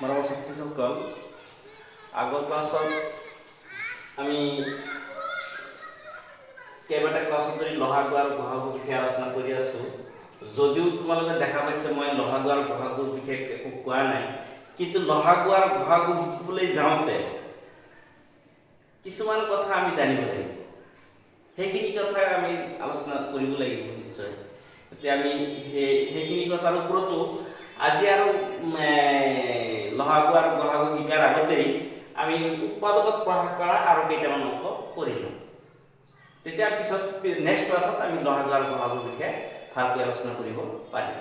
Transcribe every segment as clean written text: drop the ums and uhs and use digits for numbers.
মৰমৰ ছাত্ৰীসকল, আগৰ ক্লাছত আমি কেইবাটা ক্লাছত ধৰি লহাগু আৰু গহাগুৰ বিষয়ে আলোচনা কৰি আছোঁ। যদিও তোমালোকে দেখা পাইছে মই লহাগু আৰু গহাগুৰ বিষয়ে একো কোৱা নাই, কিন্তু লহাগু আৰু গহাগু শিকিবলৈ যাওঁতে কিছুমান কথা আমি জানিব লাগিব। সেইখিনি কথা আমি আলোচনা কৰিব লাগিব নিশ্চয়। গতিকে আমি সেইখিনি কথাৰ ওপৰতো আজি আৰু লহাগু আৰু গহাগু শিকাৰ আগতেই আমি উৎপাদকত প্ৰকাশ কৰা আৰু কেইটামান অংক কৰি লওঁ। তেতিয়া পিছত নেক্সট ক্লাছত আমি লহাগু আৰু গহাগুৰ বিষয়ে ভালকৈ আলোচনা কৰিব পাৰিম।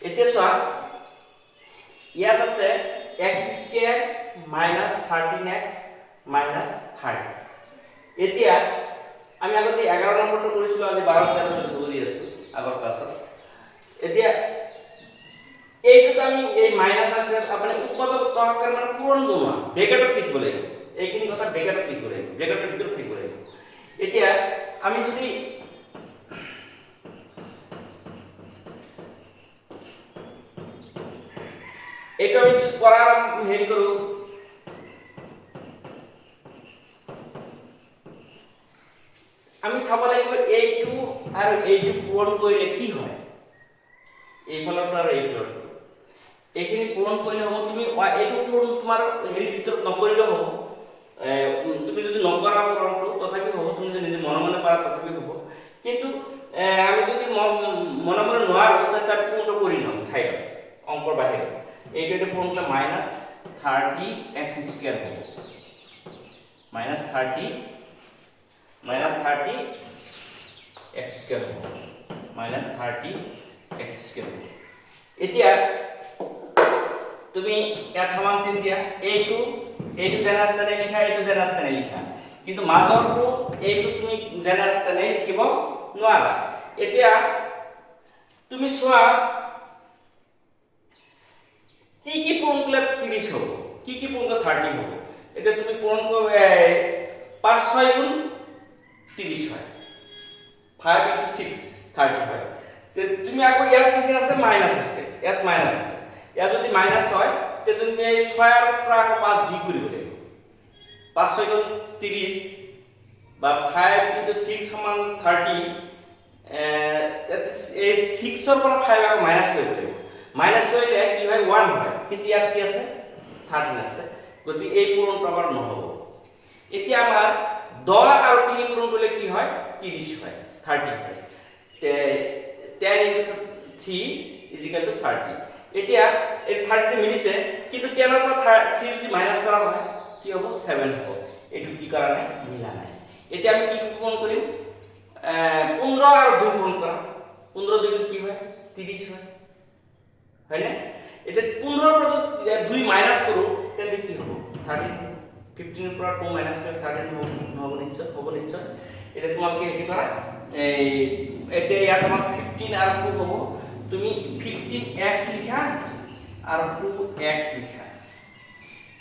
এতিয়া চোৱা, ইয়াত আছে x² - 13x - 30। এতিয়া আমি আগতে 11 নম্বৰটো কৰিছিলোঁ, আজি 12, 13, 14 কৰি আছোঁ আগৰ ক্লাছত। এতিয়া এইটোত আমি এই মাইনাছ আছে আপুনি উৎপাদক প্ৰকাশ মানে পূৰণ বনোৱা ব্ৰেকেটত লিখিব লাগিব। এইখিনি কথা ব্ৰেকেটত লিখিব লাগিব, ব্ৰেকেটৰ ভিতৰত থাকিব লাগিব। এতিয়া আমি যদি এইটো আমি কৰাৰ হেৰি কৰোঁ, আমি চাব লাগিব এইটো আৰু এইটো পূৰণ কৰিলে কি হয়। এইফালৰটো আৰু এইফালৰটো এইখিনি পূৰণ কৰিলে হ'ব। তুমি এইটো পূৰণ তোমাৰ হেৰিৰ ভিতৰত নকৰিলেও হ'ব। তুমি যদি নকৰা পূৰণটো তথাপি হ'ব, তুমি যদি নিজে মনে মনে পাৰা তথাপি হ'ব। কিন্তু আমি যদি মনে মনে নোৱাৰোঁ তেতিয়া তাত পূৰণটো কৰি লওঁ চাইডত, অংকৰ বাহিৰত। এইটো পূৰণ কৰিলে -30x² হ'ব। -30 -30x² হ'ব। -30x² হ'ব। এতিয়া তুমি ইয়াত সমান চিন দিয়া, এইটো যেনে আছে তেনে লিখা, এইটো যেনে আছে তেনে লিখা, কিন্তু মাজৰটো এইটো তুমি যেনে আছে তেনে লিখিব নোৱাৰা। এতিয়া তুমি চোৱা কি পূৰণ কৰিলে 30 হ'ব, কি পূৰণ কৰিলে 30 হ'ব। এতিয়া তুমি পূৰণ 5 6 গুণ 30 হয়, 5 × 6 30 হয়। তুমি আকৌ ইয়াত কি আছে, মাইনাছ আছে, ইয়াত মাইনাছ আছে। ইয়াত যদি মাইনাছ হয় তেতিয়া তুমি এই 6 ৰ পৰা আকৌ 5 বিয়োগ কৰিব লাগিব। 5 6 গুণ 30 বা 5 × 6 = 30। এই 6 ৰ পৰা 5 আকৌ মাইনাছ কৰিব লাগিব। মাইনাছ কৰিলে কি হয়, 1 হয়, কিন্তু ইয়াত কি আছে, 13 আছে। গতিকে এই পূৰণটো আমাৰ নহ'ব। এতিয়া আমাৰ 10 আৰু 3 পূৰণ কৰিলে কি হয়, 30 হয়, 30 হয়। 10 × 3 = 30। এতিয়া এই 30 মিলিছে, কিন্তু 10 ৰ পৰা 3 যদি মাইনাছ কৰা হয় কি হ'ব, 7 হ'ব। এইটো কি কৰা নাই, মিলা নাই। এতিয়া আমি কি পূৰণ কৰিম, 15 আৰু 2 পূৰণ কৰা। 15 × 2 কি হয়, 30 হয়, হয়নে? এতিয়া 15 ৰ পৰা 2 মাইনাছ কৰোঁ তেতিয়া কি হ'ব, 13। 15 ৰ পৰা 2 মাইনাছ কৰিলে 13 নহ'ব নিশ্চয়, হ'ব নিশ্চয়। এতিয়া তোমালোকে কি কৰা, এতিয়া ইয়াত আমাৰ 15 আৰু 2 হ'ব। তুমি 15x লিখা আৰু 2x লিখা।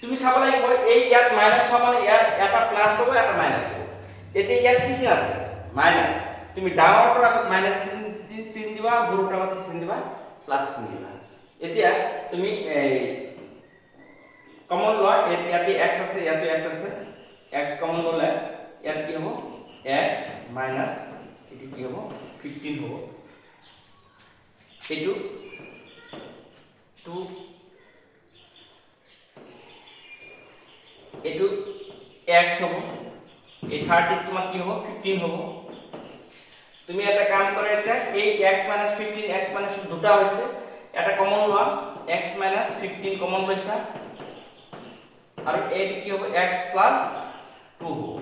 তুমি চাব লাগিব এই ইয়াত মাইনাছ হোৱা মানে ইয়াত এটা প্লাছ হ'ব, এটা মাইনাছ হ'ব। এতিয়া ইয়াত কি আছে, মাইনাছ। তুমি ডাঙৰটোৰ আগত মাইনাছ চিন দিবা, সৰুটোৰ আগত চিন দিবা, প্লাছ চিন দিবা। এতিয়া তুমি কমন লোৱা, ইয়াতে x আছে, ইয়াতে x আছে, x কমন ল'লে ইয়াত কি হ'ব, x মাইনাছ এটো কি হ'ব, 15 হ'ব। এইটো 2, এইটো x হ'ব। এই 30 তোমাক কি হ'ব, 15 হ'ব। তুমি এটা কাম কৰা, এতিয়া এই x - 15 x - 15 দুটা হৈছে, এটা কমন লোৱা, x - 15 কমন লৈছা আৰু এইটো কি হ'ব, x + 2 হ'ব।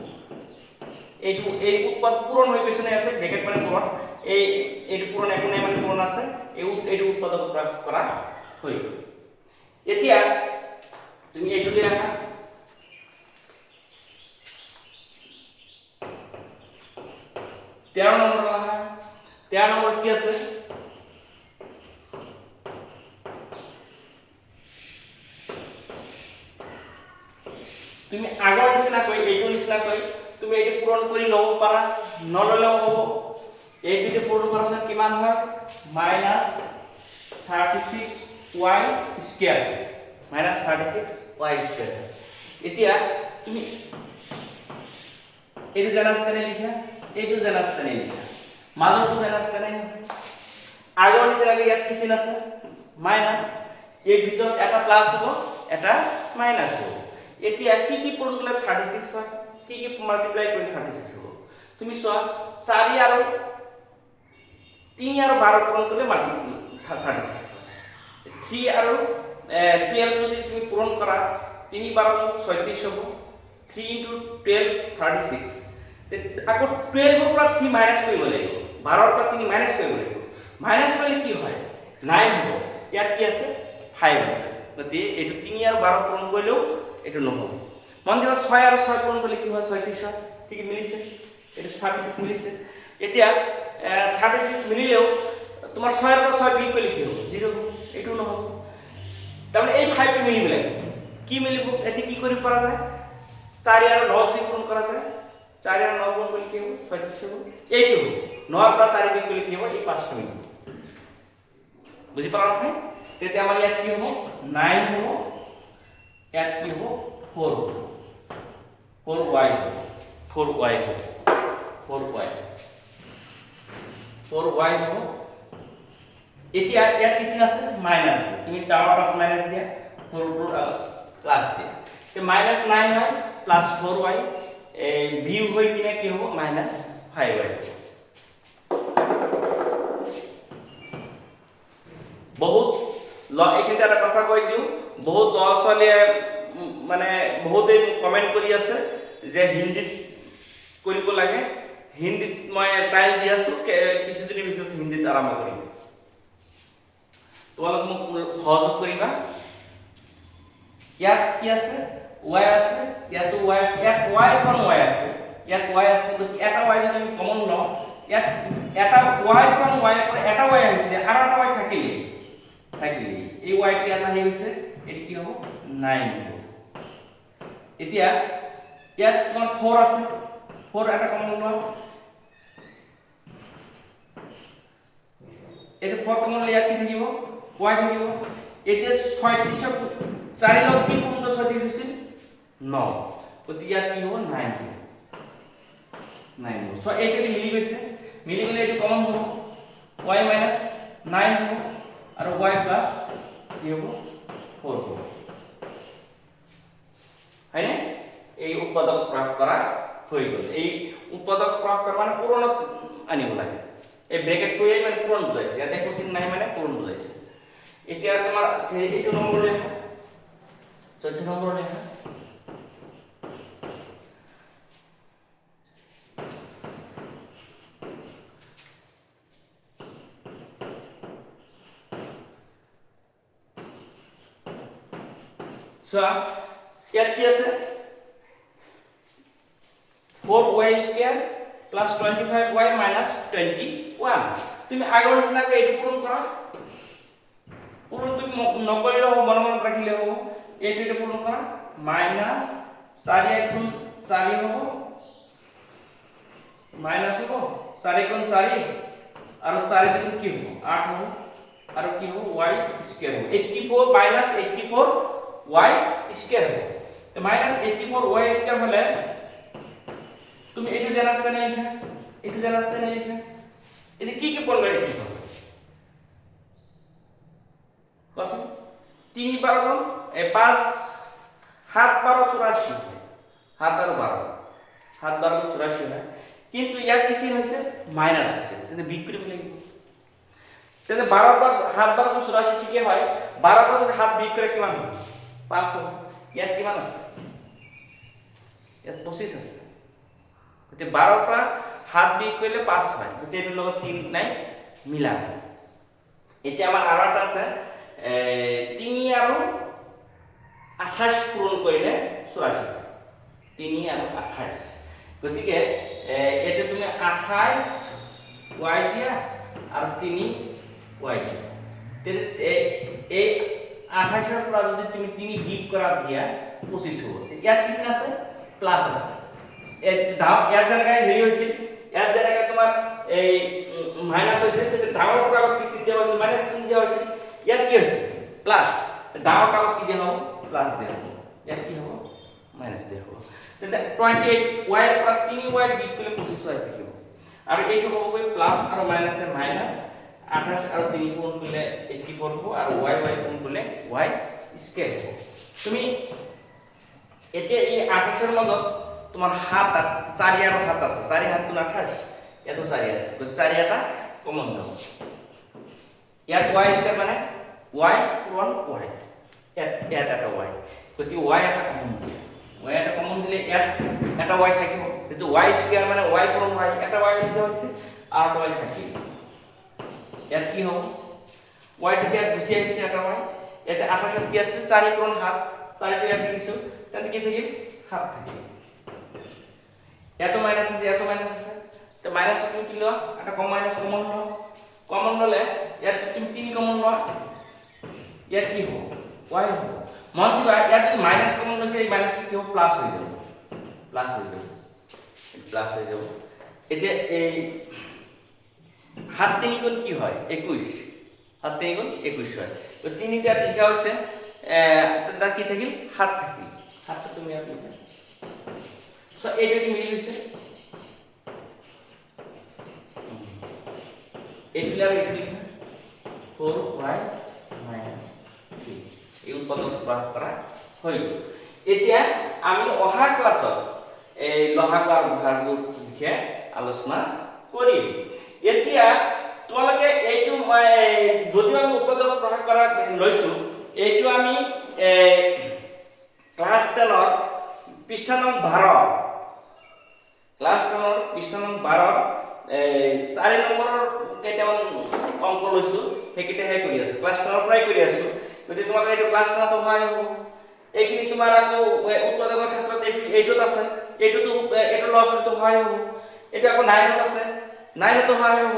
এই উৎপাদ পূৰণ হৈ গৈছে না, ইয়াতে ব্ৰেকেট মানে পূৰণ, এইটো পূৰণ একো নাই মানে পূৰণ আছে, এইটো উৎপাদক প্ৰকাশ কৰা হৈ গ'ল। এতিয়া তুমি এইটো লৈ আহা, তেৰ নম্বৰ আহা। 13 নম্বৰ কি আছে, তুমি আগৰ নিচিনাকৈ এইটো নিচিনাকৈ তুমি এইটো পূৰণ কৰি ল'ব পাৰা, নললেও হ'ব। এইটো পূৰণ কৰাৰ কিমান হয়, -36y²। Minus 36 y square. এতিয়া তুমি এইটো জানা আছে নে লিখা, এইটো জানা আছে নে লিখা, মাজৰটো জানা আছে নে? আগৰ নিচিনাকৈ ইয়াত কি চিন আছে? মাইনাছ। এই ভিতৰত এটা প্লাছ হ'ব, এটা মাইনাছ হ'ব। এতিয়া কি কি পূৰণ কৰিলে 36 হয়, কি কি মাল্টিপ্লাই কৰিলে 36 হ'ব? তুমি চোৱা 4 আৰু 3 আৰু 12 পূৰণ কৰিলে 36 হয়। 3 আৰু 12 যদি তুমি পূৰণ কৰা 3 12 36 হ'ব। 3 * 12 36। আকৌ 12 ৰ পৰা 3 মাইনাছ কৰিব লাগিব, 12 ৰ পৰা 3 মাইনাছ কৰিব লাগিব। মাইনাছ কৰিলে কি হয়? 9 হ'ব। ইয়াত কি আছে? 5 আছে। গতিকে এইটো 3 আৰু 12 পূৰণ কৰিলেও এইটো নহ'ব। মন দিবা 6 আৰু 6 পূৰণ কৰিলে কি হয়? 36 হয়। ঠিক মিলিছে, এইটো 36 মিলিছে। এতিয়া 36 মিলিলেও তোমাৰ 6 ৰ পৰা 6 বিয়োগ কৰিলে কি হ'ব? 0 হ'ব। এইটো নহ'ব। তাৰমানে এই 5 টো মিলিব লাগিব। কি মিলিব? এটি কি কৰিব পৰা যায়? 4 আৰু 9 দি পূৰণ কৰা যায়। 4 আৰু 9 পূৰণ কৰিলে কি হ'ব? 36 হ'ব। এইটো 9 ৰ পৰা 4 বিয়োগ কৰিলে কি হ'ব? এই 5 টো মিলিব। বুজি পালা নহয়? তেতিয়া আমাৰ ইয়াত কি হ'ব? 9 হ'ব। ইয়াত কি হ'ব? 4 হ'ব। 4y হ'ব। 4y হ'ব। 4y 4y হ'ব। এতিয়া ইয়াত কি চিন আছে? মাইনাছ। তুমি ডাঙৰটো মাইনাছ দিয়া, 4 ৰ আগত প্লাছ দিয়া। তে মাইনাছ 9 হয় প্লাছ 4y এই বিয়োগ হৈ কিনে কি হ'ব? Minus 5y। বহুত এইখিনিতে এটা কথা কৈ দিওঁ, বহুত ল'ৰা ছোৱালীয়ে মানে বহুতেই কমেণ্ট কৰি আছে যে হিন্দীত কৰিব লাগে। হিন্দীত মই ট্ৰাইল দি আছোঁ, কিছুদিনৰ ভিতৰত হিন্দীত আৰম্ভ কৰিম। তোমালোক মোক সহযোগ কৰিবা। ইয়াত কি আছে? y আছে, ইয়াতো y আছে, ইয়াত y ৰ পৰা y আছে, ইয়াত y আছে। গতিকে এটা y যদি আমি কমন লওঁ, ইয়াত এটা y ৰ পৰা y ৰ পৰা এটা y আহিছে আৰু এটা y থাকিলে এই y টি এটা আহি গৈছে, এটি কি হ'ব? 9 হ'ব। এতিয়া ইয়াত তোমাৰ 4 আছে, 4 এটা কমন লোৱা, এইটো 4 কমন লৈ ইয়াত কি থাকিব? y থাকিব। এতিয়া 36 4 লগ কি পূৰ্ণ 36 হৈছিল? 9। গতিকে ইয়াত কি হ'ব? 9 হ'ব। 9 হ'ব। সো এইটো মিলি গৈছে, মিলি গ'লে এইটো কমন হ'ব, y - 9 হ'ব আৰু y প্লাস কি হ'ব? 4 হ'ব। হয়নে? এই উৎপাদক প্রয়োগ করা হয়ে গেল। এই উৎপাদক প্রয়োগ করা মানে পূরণত আনিব লাগে। এই ব্ৰ্যাকেটটোৱে মানে পূৰণ বুজাইছে, ইয়াতে কোশ্চিন নাই মানে পূৰণ বুজাইছে। এতিয়া তোমাৰ এইটো নম্বৰ লেখা, 14 নম্বৰ লেখা। চোৱা ইয়াত কি আছে? 4y square plus 25y minus 21। তুমি আগৰ নিচিনাকৈ এইটো পূৰণ কৰা। পূৰণ তুমি নকৰিলেও হ'ব, মনে মনে ৰাখিলে হ'ব। এইটো পূৰণ কৰা, মাইনাস 4 * 4 হ'ব, মাইনাস হ'ব 4 * 4 আৰু 4 * কি হ'ব? 8 হ'ব আৰু কি হ'ব? y স্কয়ার হ'ব। 84 মাইনাস 84 y স্কয়ার হবে। তো মাইনাস 84 y স্কয়ার হলে তুমি এটু জানাতে না লিখা, এটু জানাতে না লিখা, এটি কি কি পড়বে? এটু হবে কত? 3 12 5 7 12 84 হয়। 7 আর 12 7 12 84 হয়। কিন্তু ইয়াত কি চিন হইছে? মাইনাস হইছে। তাহলে বিক্রি করে লাগিব। তাহলে 12 বার 7 12 84 ঠিকই হয়। 12 বার যদি 7 বিয়োগ করে কিমান হবে? 5 হবে। ইয়াত কিমান আছে? ইয়াত 25 আছে। গতি 12 পৰা 7 বিয়োগ কৰিলে 5 হয়। গতি এৰ লগত 3 নাই মিলা। এতিয়া আমাৰ আৰু এটা আছে 3 আৰু 28 পূৰণ কৰিলে 84 হয়। 3 আৰু 28। গতিকে এতে তুমি 28 y দিয়া আৰু 3 y দিয়া। তেনে এই 28 এৰ পৰা যদি তুমি 3 বিয়োগ কৰা দিয়া 25 হ'ব। ইয়াত কি আছে? প্লাস আছে। ইয়াৰ জায়গায় হেৰি হৈছিল, ইয়াৰ জায়গায় তোমাৰ এই মাইনাস হৈছিল, তেতিয়া ডাঙৰ পৰা আগত কি চিন দিয়া হৈছিল? মাইনাস চিন দিয়া হৈছিল। ইয়াত কি হৈছে? প্লাস। ডাঙৰ টালত কি দিয়া হ'ব প্লাছ দিয়া হ'ব ইয়াত কি হ'ব মাইনাছ দিয়া হ'ব তেন্তে 28 y ৰ পৰা 3y বিয়োগ কৰিলে 25y থাকিব আৰু এইটো হ'বগৈ প্লাছ আৰু মাইনাছে মাইনাছ 28 আৰু 3 গুণ কৰিলে 84 হ'ব আৰু y গুণ কৰিলে y স্কয়াৰ হ'ব তুমি এতিয়া এই 28 ৰ মাজত তোমাৰ 7 4 আৰু 7 আছে 4 7 গুণ 28 এটো 4 আছে তো 4 এটা কমন যাব ইয়াত y স্কয়ার মানে y পূৰণ y ইয়াত এটা y গতি y এটা কমন y এটা কমন দিলে ইয়াত এটা y থাকিব কিন্তু y স্কয়ার মানে y পূৰণ y এটা y লিখা হৈছে আৰু এটা y থাকিব ইয়াত কি হ'ব y টো ইয়াত গুছি আহিছে এটা y ইয়াতে 28 কি আছে 4 পূৰণ 7 4 টো ইয়াত লিখিছো তেন্তে কি থাকিল 7 থাকিল এত মাইনাস আছে তো মাইনাস তুমি কি লও এটা কম মাইনাস কমন ললে ইয়াত তুমি 3 কমন লও ইয়াত কি হ'ব y হ'ব মন দিবা ইয়াত যদি মাইনাস কমন লৈছে এই মাইনাসটো কি হ'ব প্লাস হৈ যাব প্লাস হৈ যাব এতিয়া এই 7 3 গুণ কি হয় 21 7 3 গুণ 21 হয় তো 3 টা লিখা হৈছে তার কি থাকিল 7 থাকিল 7 টা তুমি ইয়াত লিখা সো এইটা কি মিলি গৈছে এইটা আর এইটা লিখা 4y - 3 এই উৎপাদক প্রয়োগ করা হইল এতিয়া আমি অহা ক্লাসত এই লহাগু আর ভাগু বিষয়ে আলোচনা করিম এতিয়া তোমালোকে এইটো যদিও আমি উৎপাদক প্রয়োগ করা লৈছো এইটো আমি ক্লাস 10 ৰ পৃষ্ঠা নং 12 ক্লাস 10 ৰ পৃষ্ঠা নং 12 4 নম্বৰৰ কেইটামান অংক লৈছো সেইকেইটাহে কৰি আছো ক্লাস 10 ৰ পৰাই কৰি আছো যদি তোমাক এইটো ক্লাস 10 তো হয় হ'ব এইখিনি তোমাৰ আকৌ উৎপাদকৰ ক্ষেত্ৰত এইটোত আছে এইটোতো এইটো লছ তো হয় হ'ব এটা আকৌ 9 ত আছে 9 তো হয় হ'ব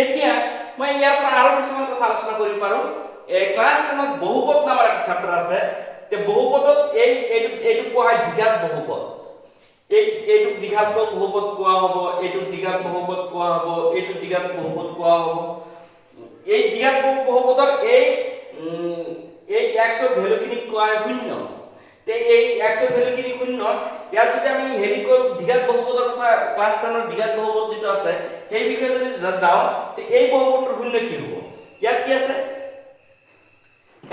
এতিয়া মই ইয়াৰ পৰা আৰু কিছুমান কথা আলোচনা কৰিব পাৰো ক্লাস 10 ত বহুপদ নামৰ এটা চেপ্টাৰ আছে তে বহুপদত এইটো কোৱা হয় দ্বিঘাত বহুপদ এইটো দ্বিঘাত বহুপদ কোৱা হ'ব এইটো দ্বিঘাত বহুপদ কোৱা হ'ব এইটো দ্বিঘাত বহুপদ কোৱা হ'ব এই দ্বিঘাত বহুপদৰ এই x ৰ ভ্যালু খিনি কোৱা হয় শূন্য তে এই x ৰ ভ্যালু খিনি শূন্য ইয়াত যদি আমি হেৰি কৰো দ্বিঘাত বহুপদৰ কথা ক্লাস 10 ৰ দ্বিঘাত বহুপদ যেটো আছে সেই বিষয়ে যদি যাও তে এই বহুপদৰ শূন্য কি হ'ব ইয়াত কি আছে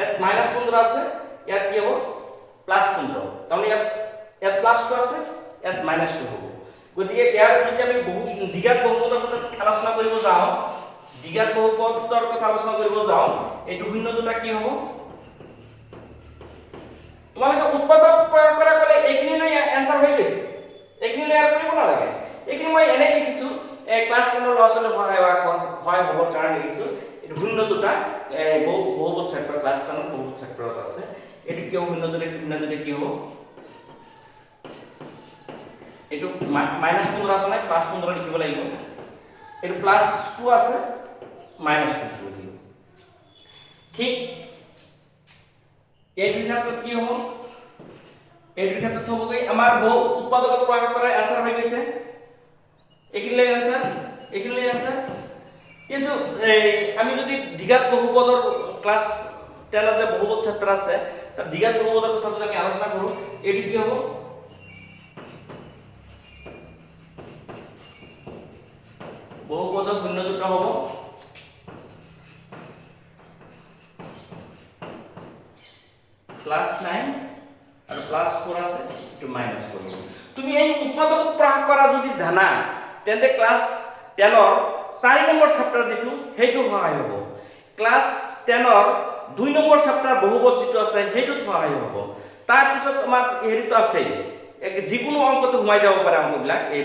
s - 15 আছে ইয়াত কি হ'ব +15 তাৰমানে ইয়াত +2 আছে ইয়াত -2 হ'ব গতিকে ইয়াৰ যদি আমি দ্বিঘাত বহুপদৰ কথা আলোচনা কৰিব যাও দ্বিঘাত বহুপদৰ কথা আলোচনা কৰিব যাও এইটো শূন্য দুটা কি হ'ব তোমালোকে উৎপাদক প্ৰয়োগ কৰা কলে এইখিনি লৈ आंसर হৈ গৈছে এইখিনি লৈ আৰু কৰিব নালাগে এইখিনি মই এনে লিখিছো ক্লাস 10 ৰ লছলে হয় হ'বৰ কাৰণে লিখিছো এইটো শূন্য দুটা বহুপদ চেপ্টাৰ ক্লাস 10 ৰ বহুপদ চেপ্টাৰত আছে এটো কিয় শূন্য দুটা কি হ'ব এটো -15 আছে না +15 লিখিব লাগিব এটো +2 আছে -2 লিখিব লাগিব ঠিক এই ক্ষেত্ৰত কি হ'ব এই ক্ষেত্ৰত হ'বগৈ আমাৰ বহু উৎপাদক প্ৰয়োগ কৰা आंसर হৈ গৈছে একিলে आंसर কিন্তু আমি যদি দ্বিঘাত বহুপদৰ ক্লাস 10 ৰ যে বহুপদ চেপ্টাৰ আছে তাৰ দ্বিঘাত বহুপদৰ কথা যদি আমি আলোচনা কৰো এটো কি হ'ব বহুপদৰ শূন্য দুটা হ'ব +9 আৰু +4 আছে এটো -4 তুমি এই উৎপাদক প্ৰয়োগ কৰা যদি জানা তেন্তে ক্লাস 10 ৰ 4 নম্বৰ চেপ্টাৰ যেটো হেইটো সহায় হ'ব ক্লাস 10 ৰ 2 নম্বৰ চেপ্টাৰ বহুপদ যেটো আছে হেইটো সহায় হ'ব তাৰ পিছত আমাৰ হেৰিটো আছে যিকোনো অংকটো সোমাই যাব পাৰে অংকবিলাক এই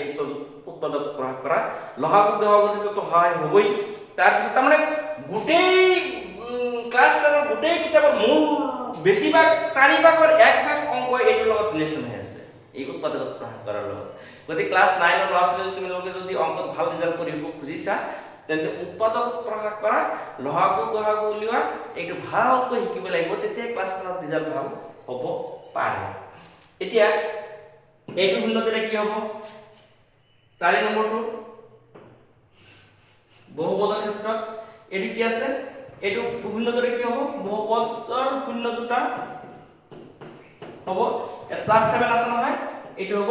উৎপাদক প্ৰয়োগ কৰা লহাগু গহগটো তো সহায় হ'বই তাৰ পিছত তাৰমানে গোটেই ক্লাস 10 ৰ গোটেই কিতাপৰ মূল বেছিভাগ 4 ভাগৰ 1 ভাগ অংক এইটোৰ লগত ৰিলেচন হৈ আছে এই উৎপাদক প্ৰয়োগ কৰাৰ লগত গতি ক্লাস 9 ৰ ক্লাস তুমি লোকে যদি অংকত ভাল ৰিজাল্ট কৰিব খুজিছা তেন্তে উৎপাদক প্ৰয়োগ কৰা লহাগু গহগু উলিওৱা এইটো ভালকৈ শিকিব লাগিব তেতিয়া ক্লাস 10 ৰ ৰিজাল্ট ভাল হ'ব পাৰে এতিয়া এইটো শূন্য দিলে কি হ'ব 4 নম্বৰটো বহুপদৰ ক্ষেত্ৰত এটো কি আছে এইটো শূন্য ধৰে কি হব বহুপদৰ শূন্য দুটা হব প্লাস 7 আছে নহয় এইটো হব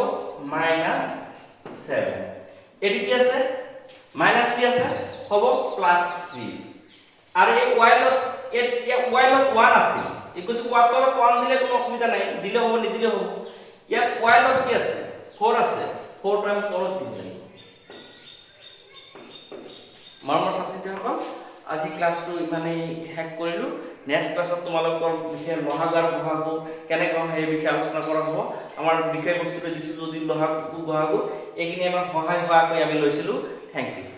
-7 এটি কি আছে মাইনাস কি আছে হব +3 আর এই y লত 1 আছে ইকুয়াল টু তলত 1 দিলে কোনো অসুবিধা নাই দিলে হব নিদিলে হব ইয়াত y লত কি আছে 4 আছে 4 টাইম তলত দিব লাগিব মৰমৰ ছাত্ৰীসকল আজি ক্লাসটো ইমানে শেষ কৰিলো নেক্সট ক্লাছত তোমালোকৰ বিষয়ে লহাগ আৰু বহাগো কেনেকৈ সেই বিষয়ে আলোচনা কৰা হ'ব আমাৰ বিষয়বস্তুটো দিছো যদি লহাগ বহাগো এইখিনি আমাৰ সহায় হোৱাকৈ আমি লৈছিলো থ্যাংক ইউ